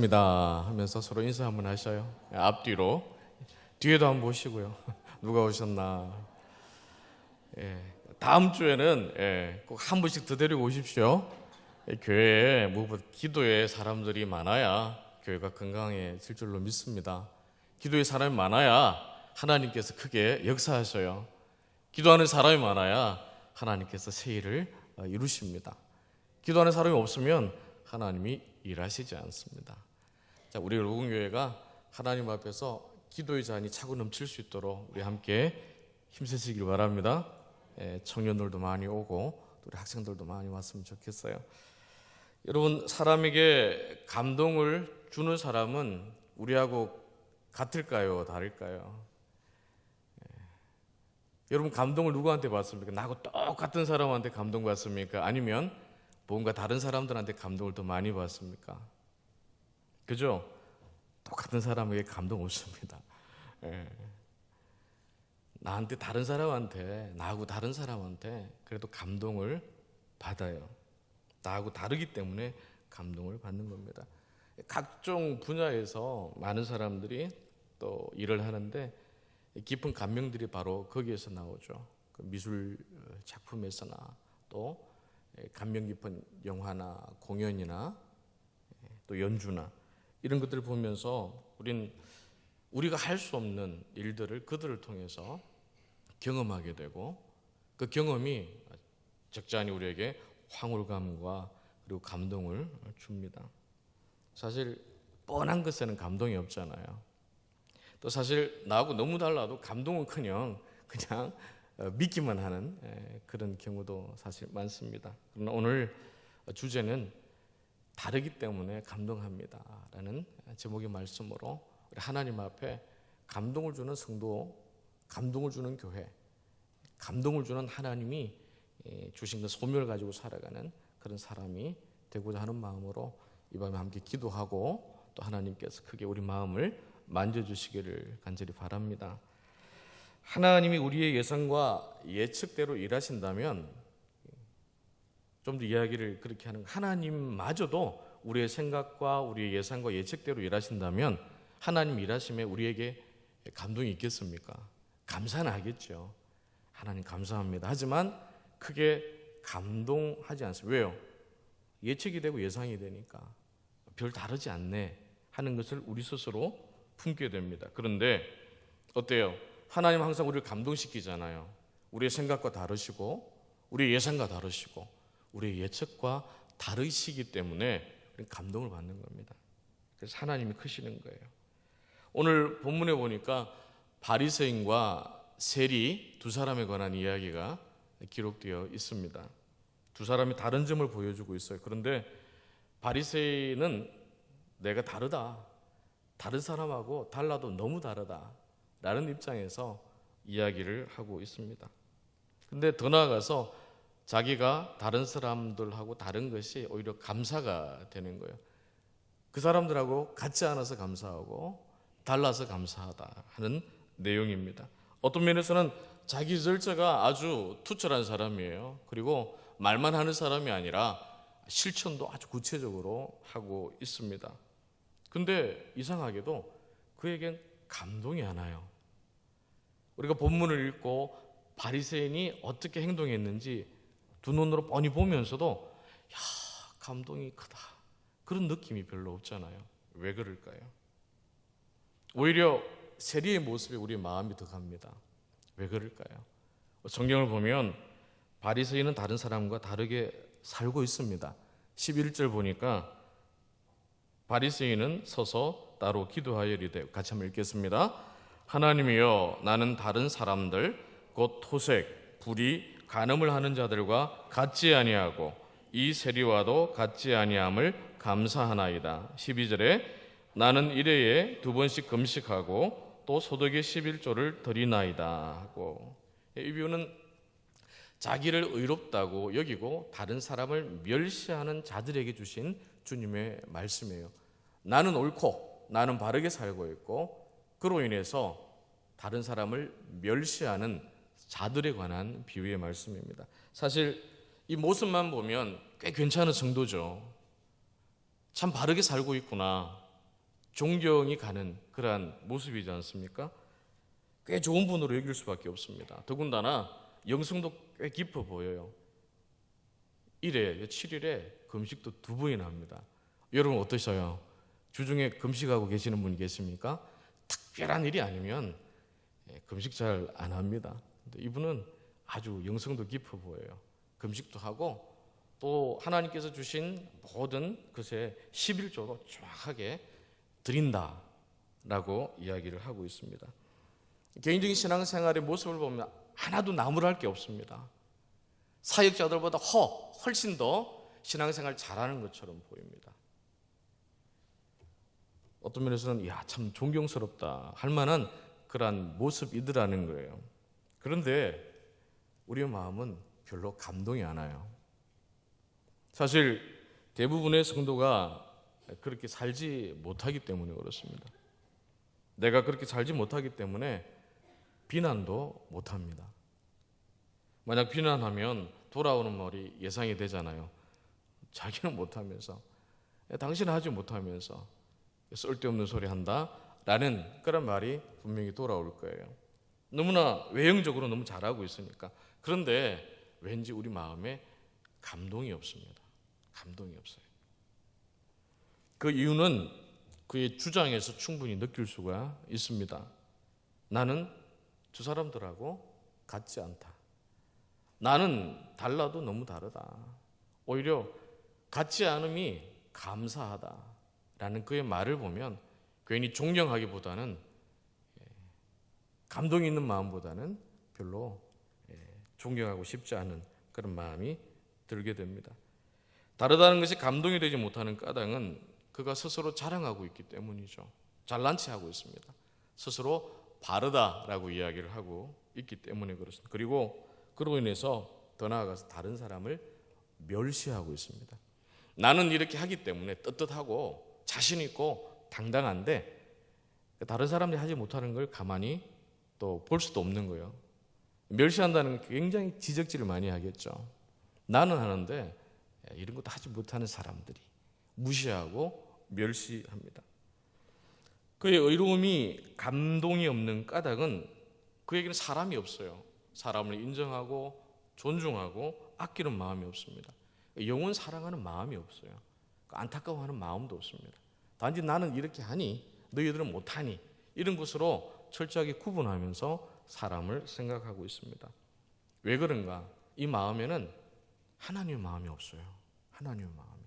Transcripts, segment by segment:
반갑습니다 하면서 서로 인사 한번 하셔요. 앞뒤로, 뒤에도 한번 보시고요. 누가 오셨나. 다음 주에는 꼭 한 분씩 더 데리고 오십시오. 교회에 무엇보다 기도에 사람들이 많아야 교회가 건강해질 줄로 믿습니다. 기도에 사람이 많아야 하나님께서 크게 역사하셔요. 기도하는 사람이 많아야 하나님께서 새 일을 이루십니다. 기도하는 사람이 없으면 하나님이 일하시지 않습니다. 자, 우리 로금교회가 하나님 앞에서 기도의 잔이 차고 넘칠 수 있도록 우리 함께 힘쓰시길 바랍니다. 청년들도 많이 오고 우리 학생들도 많이 왔으면 좋겠어요. 여러분, 사람에게 감동을 주는 사람은 우리하고 같을까요? 다를까요? 여러분, 감동을 누구한테 받습니까? 나하고 똑같은 사람한테 감동 받습니까? 아니면 뭔가 다른 사람들한테 감동을 더 많이 받습니까? 그죠? 똑같은 사람에게 감동 없습니다. 나한테 다른 사람한테, 나하고 다른 사람한테 그래도 감동을 받아요. 나하고 다르기 때문에 감동을 받는 겁니다. 각종 분야에서 많은 사람들이 또 일을 하는데 깊은 감명들이 바로 거기에서 나오죠. 그 미술 작품에서나 또 감명 깊은 영화나 공연이나 또 연주나 이런 것들을 보면서 우리가 할 수 없는 일들을 그들을 통해서 경험하게 되고 그 경험이 적잖이 우리에게 황홀감과 그리고 감동을 줍니다. 사실 뻔한 것에는 감동이 없잖아요. 또 사실 나하고 너무 달라도 감동은커녕 그냥 믿기만 하는 그런 경우도 사실 많습니다. 그러나 오늘 주제는 다르기 때문에 감동합니다 라는 제목의 말씀으로 우리 하나님 앞에 감동을 주는 성도, 감동을 주는 교회, 감동을 주는 하나님이 주신 그 소명을 가지고 살아가는 그런 사람이 되고자 하는 마음으로 이 밤에 함께 기도하고 또 하나님께서 크게 우리 마음을 만져주시기를 간절히 바랍니다. 하나님이 우리의 예상과 예측대로 일하신다면, 좀 더 이야기를 그렇게 하는, 하나님마저도 우리의 생각과 우리의 예상과 예측대로 일하신다면 하나님 일하심에 우리에게 감동이 있겠습니까? 감사는 하겠죠. 하나님 감사합니다. 하지만 크게 감동하지 않습니다. 왜요? 예측이 되고 예상이 되니까 별 다르지 않네 하는 것을 우리 스스로 품게 됩니다. 그런데 어때요? 하나님 항상 우리를 감동시키잖아요. 우리의 생각과 다르시고 우리의 예상과 다르시고 우리의 예측과 다르시기 때문에 감동을 받는 겁니다. 그래서 하나님이 크시는 거예요. 오늘 본문에 보니까 바리새인과 세리 두 사람에 관한 이야기가 기록되어 있습니다. 두 사람이 다른 점을 보여주고 있어요. 그런데 바리새인은 내가 다르다, 다른 사람하고 달라도 너무 다르다 라는 입장에서 이야기를 하고 있습니다. 근데 더 나아가서 자기가 다른 사람들하고 다른 것이 오히려 감사가 되는 거예요. 그 사람들하고 같지 않아서 감사하고 달라서 감사하다 하는 내용입니다. 어떤 면에서는 자기 절제가 아주 투철한 사람이에요. 그리고 말만 하는 사람이 아니라 실천도 아주 구체적으로 하고 있습니다. 근데 이상하게도 그에겐 감동이 안 와요. 우리가 본문을 읽고 바리새인이 어떻게 행동했는지 두 눈으로 뻔히 보면서도 감동이 크다 그런 느낌이 별로 없잖아요. 왜 그럴까요? 오히려 세리의 모습에 우리의 마음이 더 갑니다. 왜 그럴까요? 성경을 보면 바리새인은 다른 사람과 다르게 살고 있습니다. 11절 보니까 바리새인은 서서 따로 기도하여 이르되, 같이 한번 읽겠습니다. 하나님이여, 나는 다른 사람들 곧 토색, 불의, 간음을 하는 자들과 같지 아니하고 이 세리와도 같지 아니함을 감사하나이다. 12절에 나는 일회에 2번씩 금식하고 또 소득의 11조를 드리나이다 하고, 이 비유는 자기를 의롭다고 여기고 다른 사람을 멸시하는 자들에게 주신 주님의 말씀이에요. 나는 옳고 나는 바르게 살고 있고 그로 인해서 다른 사람을 멸시하는 자들에 관한 비유의 말씀입니다. 사실 이 모습만 보면 꽤 괜찮은 성도죠. 참 바르게 살고 있구나, 존경이 가는 그러한 모습이지 않습니까? 꽤 좋은 분으로 여길 수밖에 없습니다. 더군다나 영성도 꽤 깊어 보여요. 7일에 금식도 2번이나 합니다. 여러분 어떠셔요? 주중에 금식하고 계시는 분 계십니까? 특별한 일이 아니면 금식 잘 안 합니다. 근데 이분은 아주 영성도 깊어 보여요. 금식도 하고 또 하나님께서 주신 모든 것에 11조로 정확하게 드린다라고 이야기를 하고 있습니다. 개인적인 신앙생활의 모습을 보면 하나도 나무랄 게 없습니다. 사역자들보다 훨씬 더 신앙생활 잘하는 것처럼 보입니다. 어떤 면에서는 참 존경스럽다 할 만한 그러한 모습이더라는 거예요. 그런데 우리의 마음은 별로 감동이 안 와요. 사실 대부분의 성도가 그렇게 살지 못하기 때문에 그렇습니다. 내가 그렇게 살지 못하기 때문에 비난도 못합니다. 만약 비난하면 돌아오는 말이 예상이 되잖아요. 자기는 못하면서, 당신은 하지 못하면서 쓸데없는 소리 한다 라는 그런 말이 분명히 돌아올 거예요. 너무나 외형적으로 너무 잘하고 있으니까. 그런데 왠지 우리 마음에 감동이 없습니다. 감동이 없어요. 그 이유는 그의 주장에서 충분히 느낄 수가 있습니다. 나는 저 사람들하고 같지 않다. 나는 달라도 너무 다르다. 오히려 같지 않음이 감사하다라는 그의 말을 보면 괜히 존경하기보다는 감동이 있는 마음보다는 별로 존경하고 싶지 않은 그런 마음이 들게 됩니다. 다르다는 것이 감동이 되지 못하는 까닭은 그가 스스로 자랑하고 있기 때문이죠. 잘난 체하고 있습니다. 스스로 바르다라고 이야기를 하고 있기 때문에 그렇습니다. 그리고 그로 인해서 더 나아가서 다른 사람을 멸시하고 있습니다. 나는 이렇게 하기 때문에 떳떳하고 자신 있고 당당한데 다른 사람들이 하지 못하는 걸 가만히 또 볼 수도 없는 거예요. 멸시한다는 게 굉장히 지적질을 많이 하겠죠. 나는 하는데 이런 것도 하지 못하는 사람들이 무시하고 멸시합니다. 그의 의로움이 감동이 없는 까닭은 그에게는 사람이 없어요. 사람을 인정하고 존중하고 아끼는 마음이 없습니다. 영혼 사랑하는 마음이 없어요. 안타까워하는 마음도 없습니다. 단지 나는 이렇게 하니 너희들은 못하니 이런 것으로 철저하게 구분하면서 사람을 생각하고 있습니다. 왜 그런가? 이 마음에는 하나님의 마음이 없어요. 하나님의 마음이.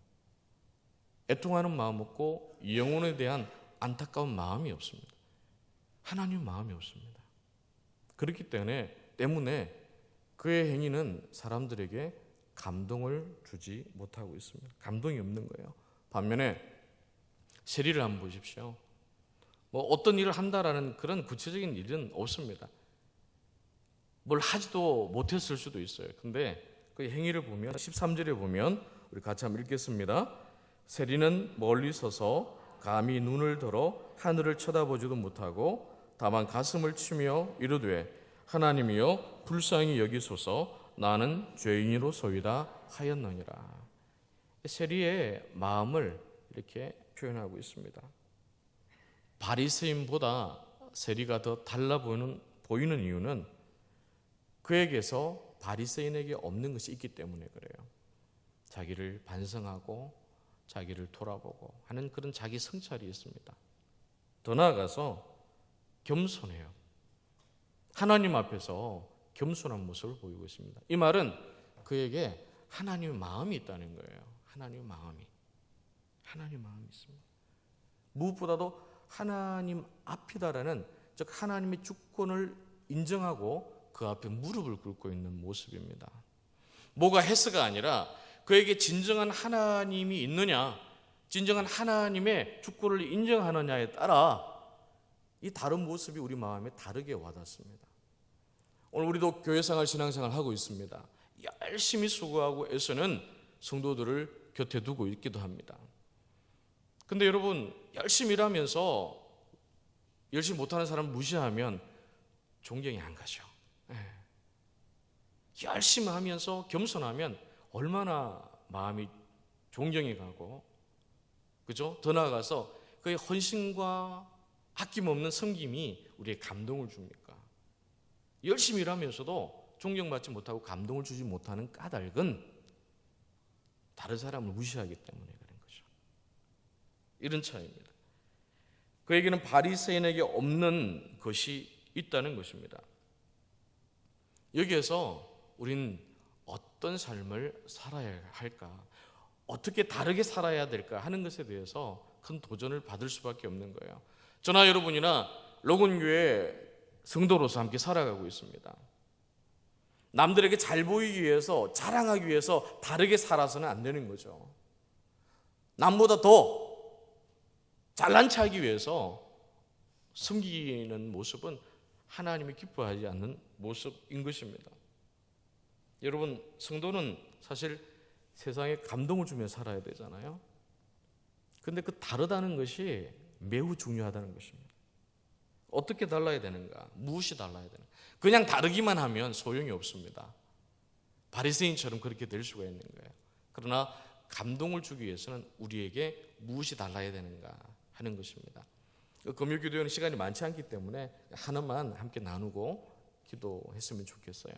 애통하는 마음 없고 영혼에 대한 안타까운 마음이 없습니다. 하나님의 마음이 없습니다. 그렇기 때문에 그의 행위는 사람들에게 감동을 주지 못하고 있습니다. 감동이 없는 거예요. 반면에 세리를 한번 보십시오. 어떤 일을 한다라는 그런 구체적인 일은 없습니다. 뭘 하지도 못했을 수도 있어요. 근데 그 행위를 보면 13절에 보면 우리 같이 한번 읽겠습니다. 세리는 멀리 서서 감히 눈을 들어 하늘을 쳐다보지도 못하고 다만 가슴을 치며 이르되 하나님이여 불쌍히 여기소서 나는 죄인이로소이다 하였느니라. 세리의 마음을 이렇게 표현하고 있습니다. 바리새인보다 세리가 더 달라 보이는 이유는 그에게서 바리새인에게 없는 것이 있기 때문에 그래요. 자기를 반성하고 자기를 돌아보고 하는 그런 자기 성찰이 있습니다. 더 나아가서 겸손해요. 하나님 앞에서 겸손한 모습을 보이고 있습니다. 이 말은 그에게 하나님의 마음이 있다는 거예요. 하나님의 마음이 있습니다. 무엇보다도 하나님 앞이다라는, 즉 하나님의 주권을 인정하고 그 앞에 무릎을 꿇고 있는 모습입니다. 뭐가 해서가 아니라 그에게 진정한 하나님이 있느냐, 진정한 하나님의 주권을 인정하느냐에 따라 이 다른 모습이 우리 마음에 다르게 와닿습니다. 오늘 우리도 교회생활, 신앙생활 하고 있습니다. 열심히 수고하고 애쓰는 성도들을 곁에 두고 있기도 합니다. 근데 여러분, 열심히 일하면서 열심히 못하는 사람 무시하면 존경이 안 가죠. 열심히 하면서 겸손하면 얼마나 마음이 존경이 가고, 그죠? 더 나아가서 그의 헌신과 아낌없는 섬김이 우리의 감동을 줍니까? 열심히 일하면서도 존경받지 못하고 감동을 주지 못하는 까닭은 다른 사람을 무시하기 때문에 그런 거죠. 이런 차이입니다. 그에게는 바리새인에게 없는 것이 있다는 것입니다. 여기에서 우린 어떤 삶을 살아야 할까, 어떻게 다르게 살아야 될까 하는 것에 대해서 큰 도전을 받을 수밖에 없는 거예요. 저나 여러분이나 로건교회 성도로서 함께 살아가고 있습니다. 남들에게 잘 보이기 위해서, 자랑하기 위해서 다르게 살아서는 안 되는 거죠. 남보다 더 잘난 체하기 위해서 숨기는 모습은 하나님이 기뻐하지 않는 모습인 것입니다. 여러분, 성도는 사실 세상에 감동을 주며 살아야 되잖아요. 근데 그 다르다는 것이 매우 중요하다는 것입니다. 어떻게 달라야 되는가? 무엇이 달라야 되는가? 그냥 다르기만 하면 소용이 없습니다. 바리새인처럼 그렇게 될 수가 있는 거예요. 그러나 감동을 주기 위해서는 우리에게 무엇이 달라야 되는가 하는 것입니다. 금요기도회는 시간이 많지 않기 때문에 하나만 함께 나누고 기도했으면 좋겠어요.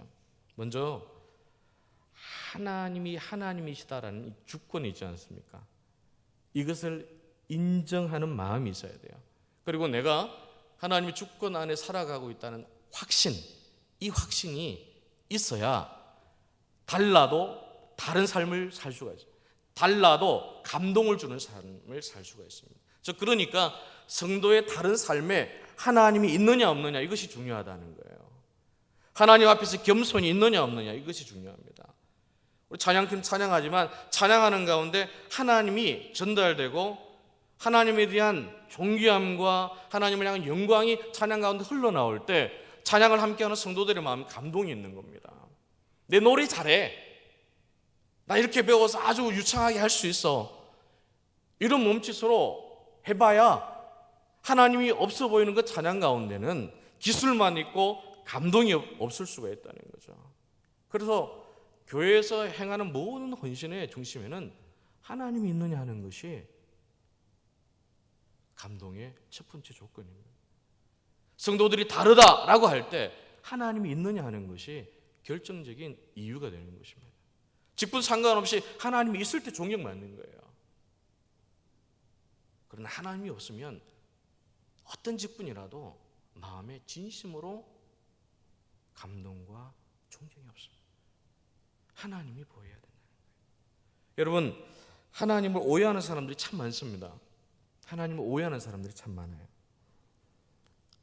먼저 하나님이 하나님이시다라는 이 주권이 있지 않습니까? 이것을 인정하는 마음이 있어야 돼요. 그리고 내가 하나님의 주권 안에 살아가고 있다는 확신, 이 확신이 있어야 달라도 다른 삶을 살 수가 있어요. 달라도 감동을 주는 삶을 살 수가 있습니다. 그러니까 성도의 다른 삶에 하나님이 있느냐 없느냐 이것이 중요하다는 거예요. 하나님 앞에서 겸손이 있느냐 없느냐 이것이 중요합니다. 우리 찬양팀 찬양하지만 찬양하는 가운데 하나님이 전달되고 하나님에 대한 존귀함과 하나님을 향한 영광이 찬양 가운데 흘러나올 때 찬양을 함께하는 성도들의 마음에 감동이 있는 겁니다. 내 노래 잘해, 나 이렇게 배워서 아주 유창하게 할 수 있어, 이런 몸짓으로 해봐야 하나님이 없어 보이는 그 찬양 가운데는 기술만 있고 감동이 없을 수가 있다는 거죠. 그래서 교회에서 행하는 모든 헌신의 중심에는 하나님이 있느냐 하는 것이 감동의 첫 번째 조건입니다. 성도들이 다르다라고 할 때 하나님이 있느냐 하는 것이 결정적인 이유가 되는 것입니다. 직분 상관없이 하나님이 있을 때 존경받는 거예요. 그러나 하나님이 없으면 어떤 직분이라도 마음에 진심으로 감동과 존경이 없습니다. 하나님이 보여야 된다는 거예요. 여러분, 하나님을 오해하는 사람들이 참 많습니다. 하나님을 오해하는 사람들이 참 많아요.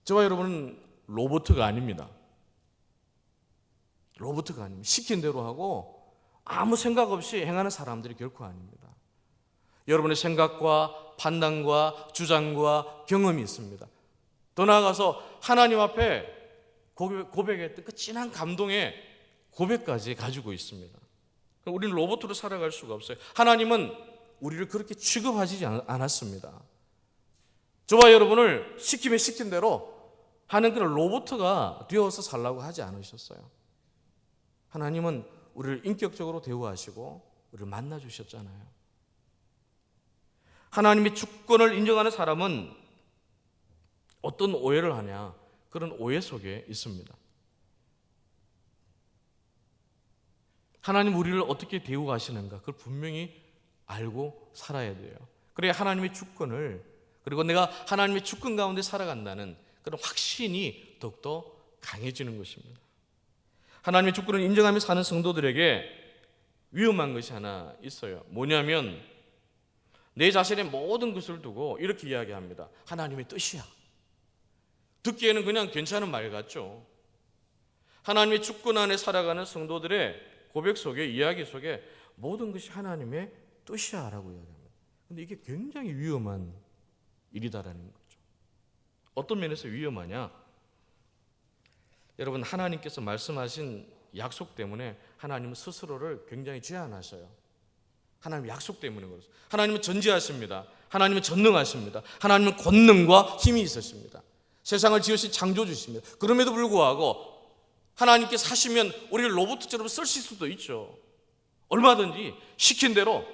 저와 여러분은 로봇가 아닙니다. 로봇가 아닙니다. 시킨 대로 하고 아무 생각 없이 행하는 사람들이 결코 아닙니다. 여러분의 생각과 판단과 주장과 경험이 있습니다. 더 나아가서 하나님 앞에 고백했던 그 진한 감동의 고백까지 가지고 있습니다. 우리는 로봇으로 살아갈 수가 없어요. 하나님은 우리를 그렇게 취급하지 않았습니다. 저와 여러분을 시키면 시킨 대로 하는 그런 로봇가 되어서 살라고 하지 않으셨어요. 하나님은 우리를 인격적으로 대우하시고 우리를 만나주셨잖아요. 하나님의 주권을 인정하는 사람은 어떤 오해를 하냐? 그런 오해 속에 있습니다. 하나님 우리를 어떻게 대우하시는가? 그걸 분명히 알고 살아야 돼요. 그래야 하나님의 주권을, 그리고 내가 하나님의 주권 가운데 살아간다는 그런 확신이 더욱더 강해지는 것입니다. 하나님의 주권을 인정하며 사는 성도들에게 위험한 것이 하나 있어요. 뭐냐면 내 자신의 모든 것을 두고 이렇게 이야기합니다. 하나님의 뜻이야. 듣기에는 그냥 괜찮은 말 같죠. 하나님의 주권 안에 살아가는 성도들의 고백 속에, 이야기 속에 모든 것이 하나님의 뜻이야 라고 이야기합니다. 그런데 이게 굉장히 위험한 일이다라는 거죠. 어떤 면에서 위험하냐? 여러분, 하나님께서 말씀하신 약속 때문에 하나님은 스스로를 굉장히 제한하셔요. 하나님 약속 때문에 그렇습니다. 하나님은 전지하십니다. 하나님은 전능하십니다. 하나님은 권능과 힘이 있으십니다. 세상을 지으신 창조주십니다. 그럼에도 불구하고 하나님께서 하시면 우리를 로봇처럼 쓰실 수도 있죠. 얼마든지 시킨 대로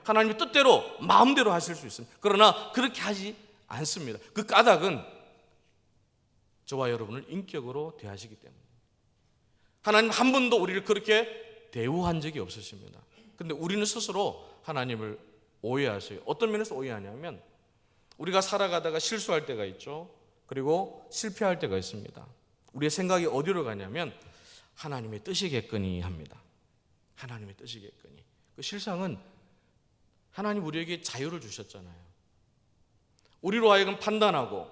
하나님의 뜻대로 마음대로 하실 수 있습니다. 그러나 그렇게 하지 않습니다. 그 까닭은 저와 여러분을 인격으로 대하시기 때문에. 하나님 한 번도 우리를 그렇게 대우한 적이 없으십니다. 근데 우리는 스스로 하나님을 오해하세요. 어떤 면에서 오해하냐면 우리가 살아가다가 실수할 때가 있죠. 그리고 실패할 때가 있습니다. 우리의 생각이 어디로 가냐면 하나님의 뜻이겠거니 합니다. 하나님의 뜻이겠거니. 그 실상은 하나님 우리에게 자유를 주셨잖아요. 우리로 하여금 판단하고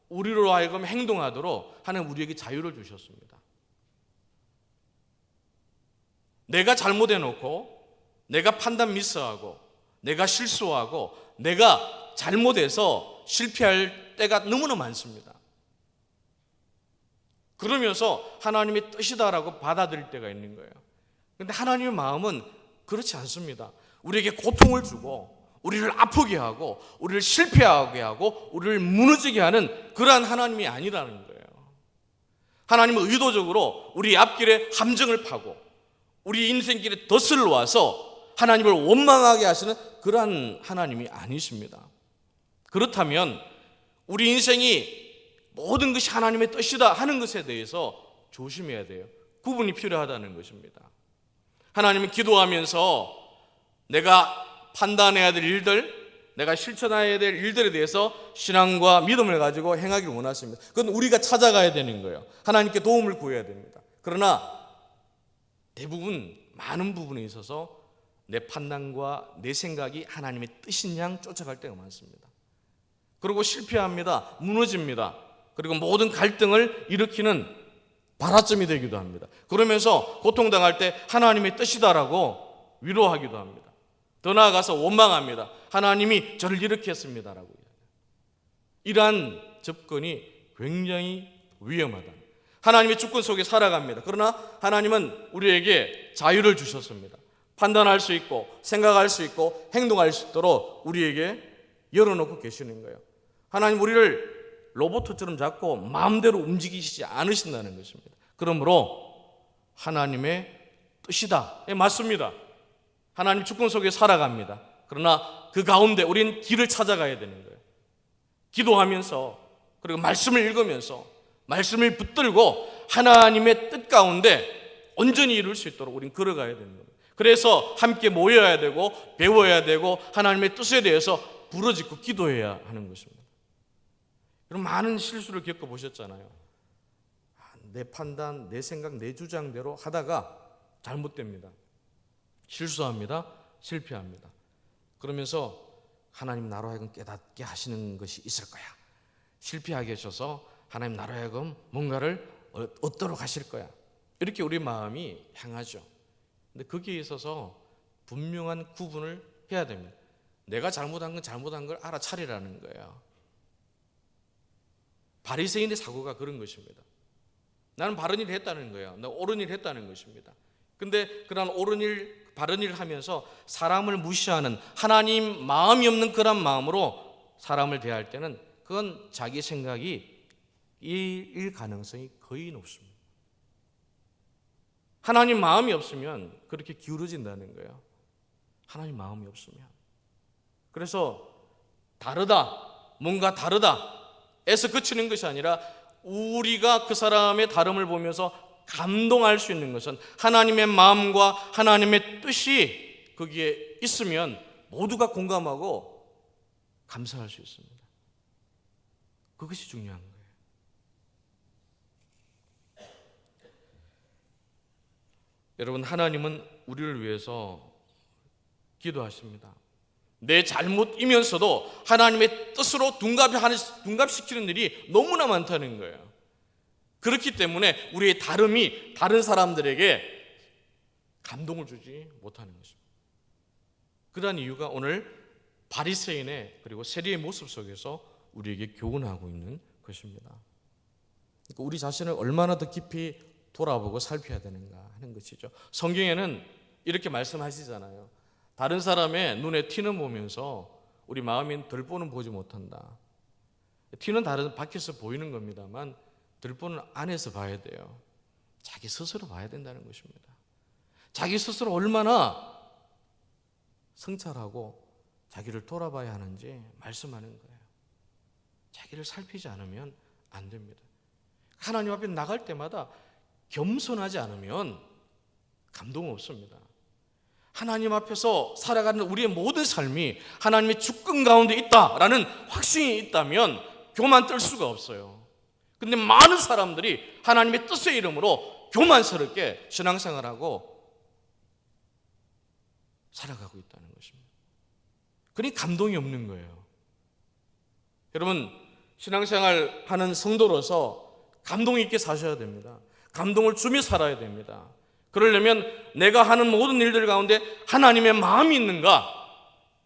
우리로 하여금 행동하도록 하나님 우리에게 자유를 주셨습니다. 내가 잘못해놓고 내가 판단 미스하고 내가 실수하고 내가 잘못해서 실패할 때가 너무나 많습니다. 그러면서 하나님의 뜻이다라고 받아들일 때가 있는 거예요. 그런데 하나님의 마음은 그렇지 않습니다. 우리에게 고통을 주고 우리를 아프게 하고 우리를 실패하게 하고 우리를 무너지게 하는 그러한 하나님이 아니라는 거예요. 하나님은 의도적으로 우리 앞길에 함정을 파고 우리 인생길에 덫을 놓아서 하나님을 원망하게 하시는 그러한 하나님이 아니십니다. 그렇다면 우리 인생이 모든 것이 하나님의 뜻이다 하는 것에 대해서 조심해야 돼요. 구분이 필요하다는 것입니다. 하나님은 기도하면서 내가 판단해야 될 일들, 내가 실천해야 될 일들에 대해서 신앙과 믿음을 가지고 행하기를 원하십니다. 그건 우리가 찾아가야 되는 거예요. 하나님께 도움을 구해야 됩니다. 그러나 대부분 많은 부분에 있어서 내 판단과 내 생각이 하나님의 뜻인 양 쫓아갈 때가 많습니다. 그리고 실패합니다. 무너집니다. 그리고 모든 갈등을 일으키는 발화점이 되기도 합니다. 그러면서 고통당할 때 하나님의 뜻이다라고 위로하기도 합니다. 더 나아가서 원망합니다. 하나님이 저를 이렇게 했습니다라고. 이러한 접근이 굉장히 위험하다. 하나님의 주권 속에 살아갑니다. 그러나 하나님은 우리에게 자유를 주셨습니다. 판단할 수 있고 생각할 수 있고 행동할 수 있도록 우리에게 열어놓고 계시는 거예요. 하나님 우리를 로봇처럼 잡고 마음대로 움직이시지 않으신다는 것입니다. 그러므로 하나님의 뜻이다. 맞습니다. 하나님 주권 속에 살아갑니다. 그러나 그 가운데 우리는 길을 찾아가야 되는 거예요. 기도하면서 그리고 말씀을 읽으면서 말씀을 붙들고 하나님의 뜻 가운데 온전히 이룰 수 있도록 우리는 걸어가야 되는 겁니다. 그래서 함께 모여야 되고 배워야 되고 하나님의 뜻에 대해서 부르짖고 기도해야 하는 것입니다. 여러분 많은 실수를 겪어보셨잖아요. 내 판단, 내 생각, 내 주장대로 하다가 잘못됩니다. 실수합니다. 실패합니다. 그러면서 하나님 나로 하여금 깨닫게 하시는 것이 있을 거야. 실패하게 하셔서 하나님 나로 하여금 뭔가를 얻도록 하실 거야. 이렇게 우리 마음이 향하죠. 근데 거기에 있어서 분명한 구분을 해야 됩니다. 내가 잘못한 건 잘못한 걸 알아차리라는 거예요. 바리새인의 사고가 그런 것입니다. 나는 바른 일을 했다는 거예요. 나 옳은 일을 했다는 것입니다. 근데 그런 옳은 일, 바른 일을 하면서 사람을 무시하는 하나님 마음이 없는 그런 마음으로 사람을 대할 때는 그건 자기 생각이 일 가능성이 거의 높습니다. 하나님 마음이 없으면 그렇게 기울어진다는 거예요. 하나님 마음이 없으면. 그래서 다르다, 뭔가 다르다 에서 그치는 것이 아니라 우리가 그 사람의 다름을 보면서 감동할 수 있는 것은 하나님의 마음과 하나님의 뜻이 거기에 있으면 모두가 공감하고 감사할 수 있습니다. 그것이 중요한 거예요. 여러분, 하나님은 우리를 위해서 기도하십니다. 내 잘못이면서도 하나님의 뜻으로 둔갑시키는 일이 너무나 많다는 거예요. 그렇기 때문에 우리의 다름이 다른 사람들에게 감동을 주지 못하는 것입니다. 그러한 이유가 오늘 바리새인의 그리고 세리의 모습 속에서 우리에게 교훈하고 있는 것입니다. 그러니까 우리 자신을 얼마나 더 깊이 돌아보고 살펴야 되는가 하는 것이죠. 성경에는 이렇게 말씀하시잖아요. 다른 사람의 눈에 티는 보면서 우리 마음인 들보는 보지 못한다. 티는 다른 밖에서 보이는 겁니다만 들보는 안에서 봐야 돼요. 자기 스스로 봐야 된다는 것입니다. 자기 스스로 얼마나 성찰하고 자기를 돌아봐야 하는지 말씀하는 거예요. 자기를 살피지 않으면 안 됩니다. 하나님 앞에 나갈 때마다 겸손하지 않으면 감동 없습니다. 하나님 앞에서 살아가는 우리의 모든 삶이 하나님의 주권 가운데 있다라는 확신이 있다면 교만 떨 수가 없어요. 근데 많은 사람들이 하나님의 뜻의 이름으로 교만스럽게 신앙생활하고 살아가고 있다는 것입니다. 그러니 감동이 없는 거예요. 여러분, 신앙생활 하는 성도로서 감동 있게 사셔야 됩니다. 감동을 주며 살아야 됩니다. 그러려면 내가 하는 모든 일들 가운데 하나님의 마음이 있는가,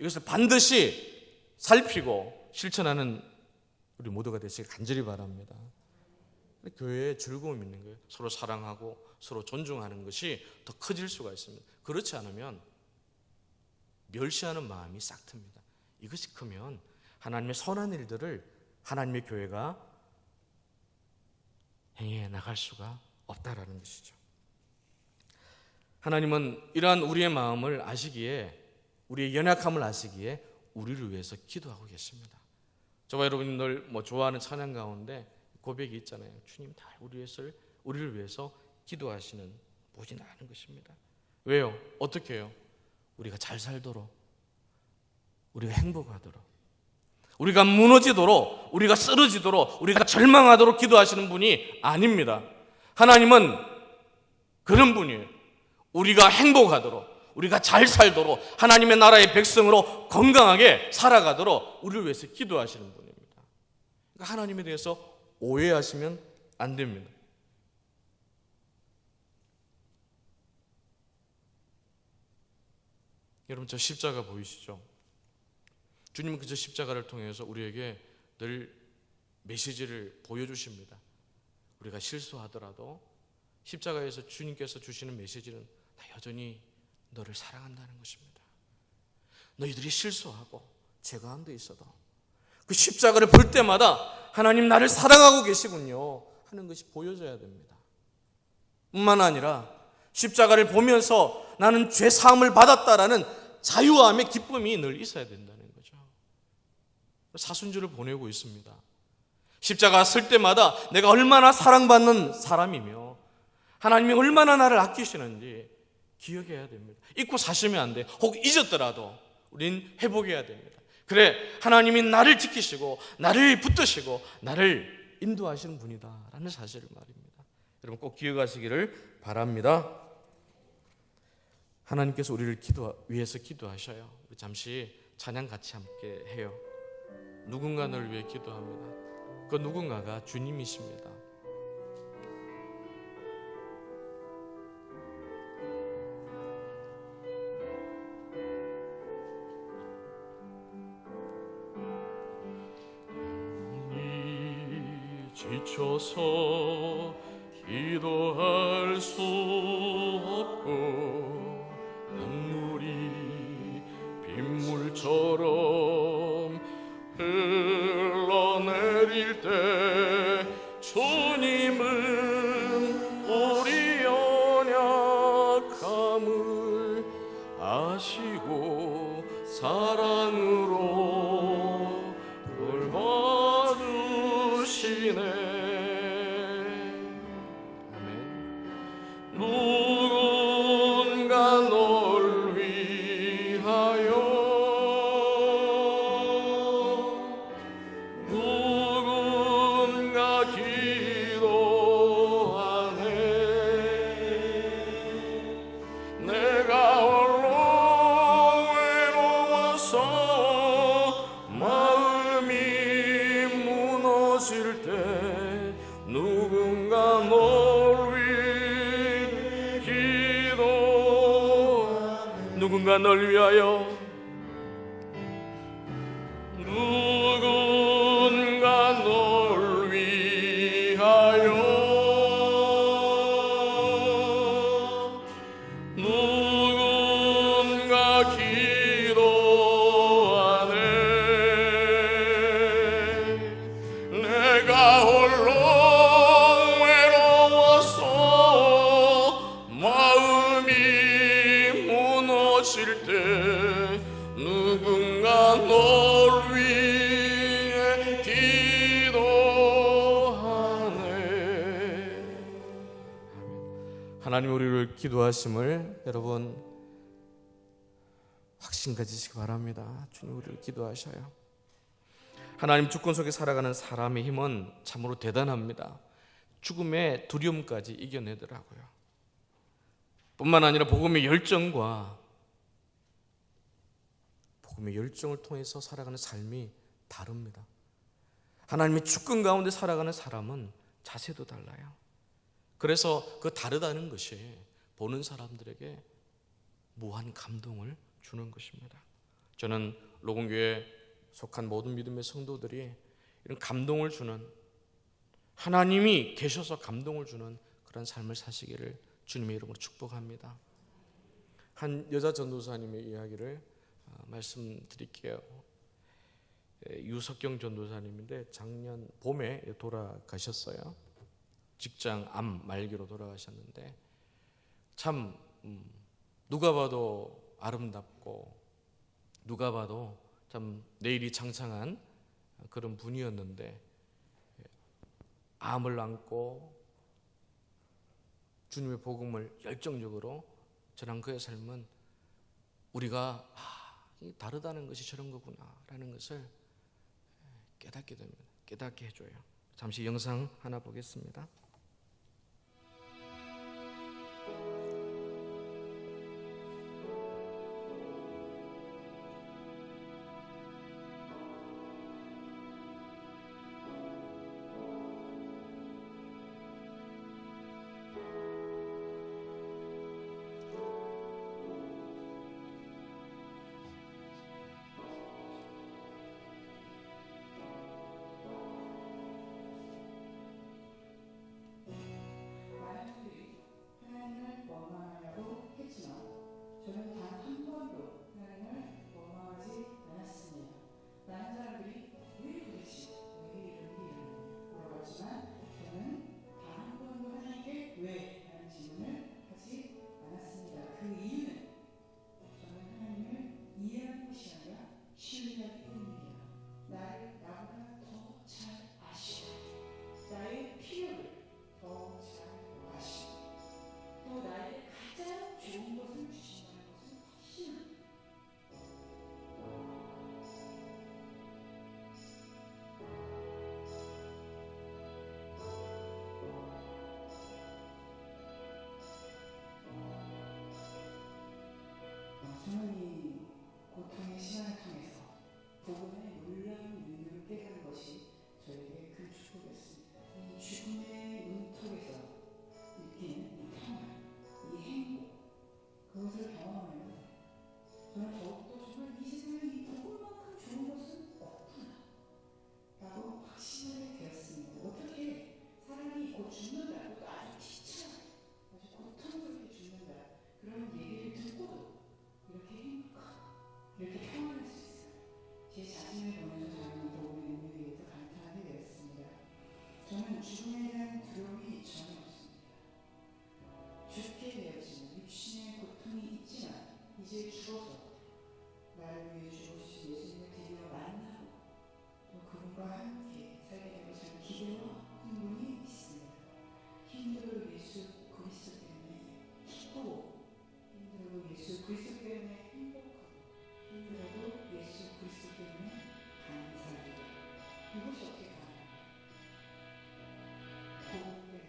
이것을 반드시 살피고 실천하는 우리 모두가 되시길 간절히 바랍니다. 교회에 즐거움이 있는 거예요. 서로 사랑하고 서로 존중하는 것이 더 커질 수가 있습니다. 그렇지 않으면 멸시하는 마음이 싹 틉니다. 이것이 크면 하나님의 선한 일들을 하나님의 교회가 행해 나갈 수가 없다라는 것이죠. 하나님은 이러한 우리의 마음을 아시기에, 우리의 연약함을 아시기에 우리를 위해서 기도하고 계십니다. 저와 여러분이 늘 좋아하는 찬양 가운데 고백이 있잖아요. 주님 다 우리를 위해서 기도하시는 보지 않은 것입니다. 왜요? 어떻게 해요? 우리가 잘 살도록, 우리가 행복하도록, 우리가 무너지도록, 우리가 쓰러지도록, 우리가 절망하도록 기도하시는 분이 아닙니다. 하나님은 그런 분이에요. 우리가 행복하도록, 우리가 잘 살도록, 하나님의 나라의 백성으로 건강하게 살아가도록 우리를 위해서 기도하시는 분입니다. 그러니까 하나님에 대해서 오해하시면 안 됩니다. 여러분, 저 십자가 보이시죠? 주님은 그 저 십자가를 통해서 우리에게 늘 메시지를 보여주십니다. 우리가 실수하더라도 십자가에서 주님께서 주시는 메시지는 나 여전히 너를 사랑한다는 것입니다. 너희들이 실수하고 죄 가운데 있어도 그 십자가를 볼 때마다 하나님 나를 사랑하고 계시군요 하는 것이 보여져야 됩니다. 뿐만 아니라 십자가를 보면서 나는 죄 사함을 받았다라는 자유함의 기쁨이 늘 있어야 된다는 거죠. 사순절을 보내고 있습니다. 십자가 쓸 때마다 내가 얼마나 사랑받는 사람이며 하나님이 얼마나 나를 아끼시는지 기억해야 됩니다. 잊고 사시면 안 돼. 혹 잊었더라도 우린 회복해야 됩니다. 그래, 하나님이 나를 지키시고 나를 붙드시고 나를 인도하시는 분이다라는 사실을 말입니다. 여러분 꼭 기억하시기를 바랍니다. 하나님께서 우리를 위해서 기도하셔요. 우리 잠시 찬양 같이 함께 해요. 누군가를 위해 기도합니다. 그 누군가가 주님이십니다. 지쳐서 기도할 수 없고 눈물이 빗물처럼 흘러내릴 때 주님은 우리 연약함을 아시고 사랑으로 돌봐주시네. 누군가 널 위하여 누군가 기도하네. 내가 홀로 외로워서 마음이 무너질 때 누군가 널 누군가 널 위하여 누군가 널 위하여 누군가 기도하네. 내가 홀로 외로워서 마음이 무너질 때 하나님 우리를 기도하심을 여러분 확신 가지시기 바랍니다. 주님 우리를 기도하셔요. 하나님 주권 속에 살아가는 사람의 힘은 참으로 대단합니다. 죽음의 두려움까지 이겨내더라고요. 뿐만 아니라 복음의 열정과 복음의 열정을 통해서 살아가는 삶이 다릅니다. 하나님의 주권 가운데 살아가는 사람은 자세도 달라요. 그래서 그 다르다는 것이 보는 사람들에게 무한 감동을 주는 것입니다. 저는 로건교회에 속한 모든 믿음의 성도들이 이런 감동을 주는, 하나님이 계셔서 감동을 주는 그런 삶을 사시기를 주님의 이름으로 축복합니다. 한 여자 전도사님의 이야기를 말씀드릴게요. 유석경 전도사님인데 작년 봄에 돌아가셨어요. 직장 암 말기로 돌아가셨는데 참 누가 봐도 아름답고 누가 봐도 참 내일이 창창한 그런 분이었는데 암을 안고 주님의 복음을 열정적으로 전한 그의 삶은 우리가 다르다는 것이 저런 거구나라는 것을 깨닫게 됩니다. 깨닫게 해줘요. 잠시 영상 하나 보겠습니다. 주님이 고통의 시간을 통해서 복음의 놀라운 능력을 깨닫는 것이 저에게 큰 축복이었습니다. 이 죽음의 문턱에서 느끼는 이 평안, 이 행복, 그것을 경험하면 저는 더욱더 정말 이 세상에 이 복음만큼 좋은 것은 없구나 라고 확신하게 되었습니다. 어떻게 사람이 곧 죽는다고 아주 귀찮아, 아주 고통스럽게 죽는다 그런 얘기를 듣고도 이렇게 행복하고 이렇게 평안할 수 있어요. 제 자신을 보면서 저는 복음의 능력에 대해서 감탄하게 되었습니다. 저는 죽음에 대한 두려움이 전혀 없습니다. 죽게 되었지만 육신의 고통이 있지만 이제 죽어서 나를 위해 죽으신 예수님을 드디어 만나고 또 그분과 함께 살게 된 것을 기대와 흥분이 있습니다. 힘들어도 예수 그리스도 때문에 기쁘고 힘들어도 예수 그리스도 때문에 행복하고 힘들어도 예수 그리스도 때문에 감사하고 이것이 어떻게 가능해요? 복음 때문에.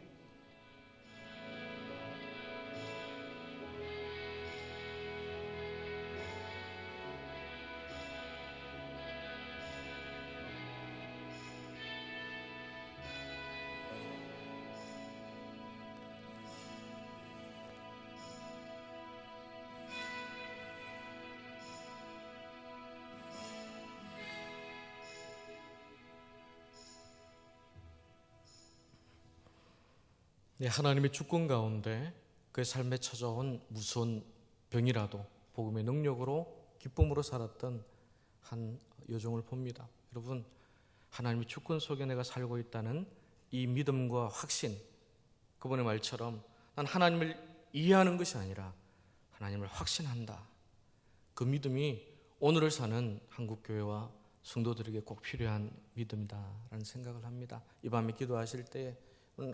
하나님의 주권 가운데 그의 삶에 찾아온 무서운 병이라도 복음의 능력으로 기쁨으로 살았던 한 여종을 봅니다. 여러분, 하나님의 주권 속에 내가 살고 있다는 이 믿음과 확신, 그분의 말처럼 난 하나님을 이해하는 것이 아니라 하나님을 확신한다. 그 믿음이 오늘을 사는 한국교회와 성도들에게 꼭 필요한 믿음이다라는 생각을 합니다. 이 밤에 기도하실 때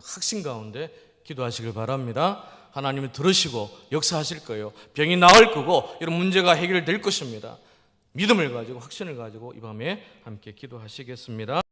확신 가운데 기도하시길 바랍니다. 하나님은 들으시고 역사하실 거예요. 병이 나을 거고 이런 문제가 해결될 것입니다. 믿음을 가지고 확신을 가지고 이 밤에 함께 기도하시겠습니다.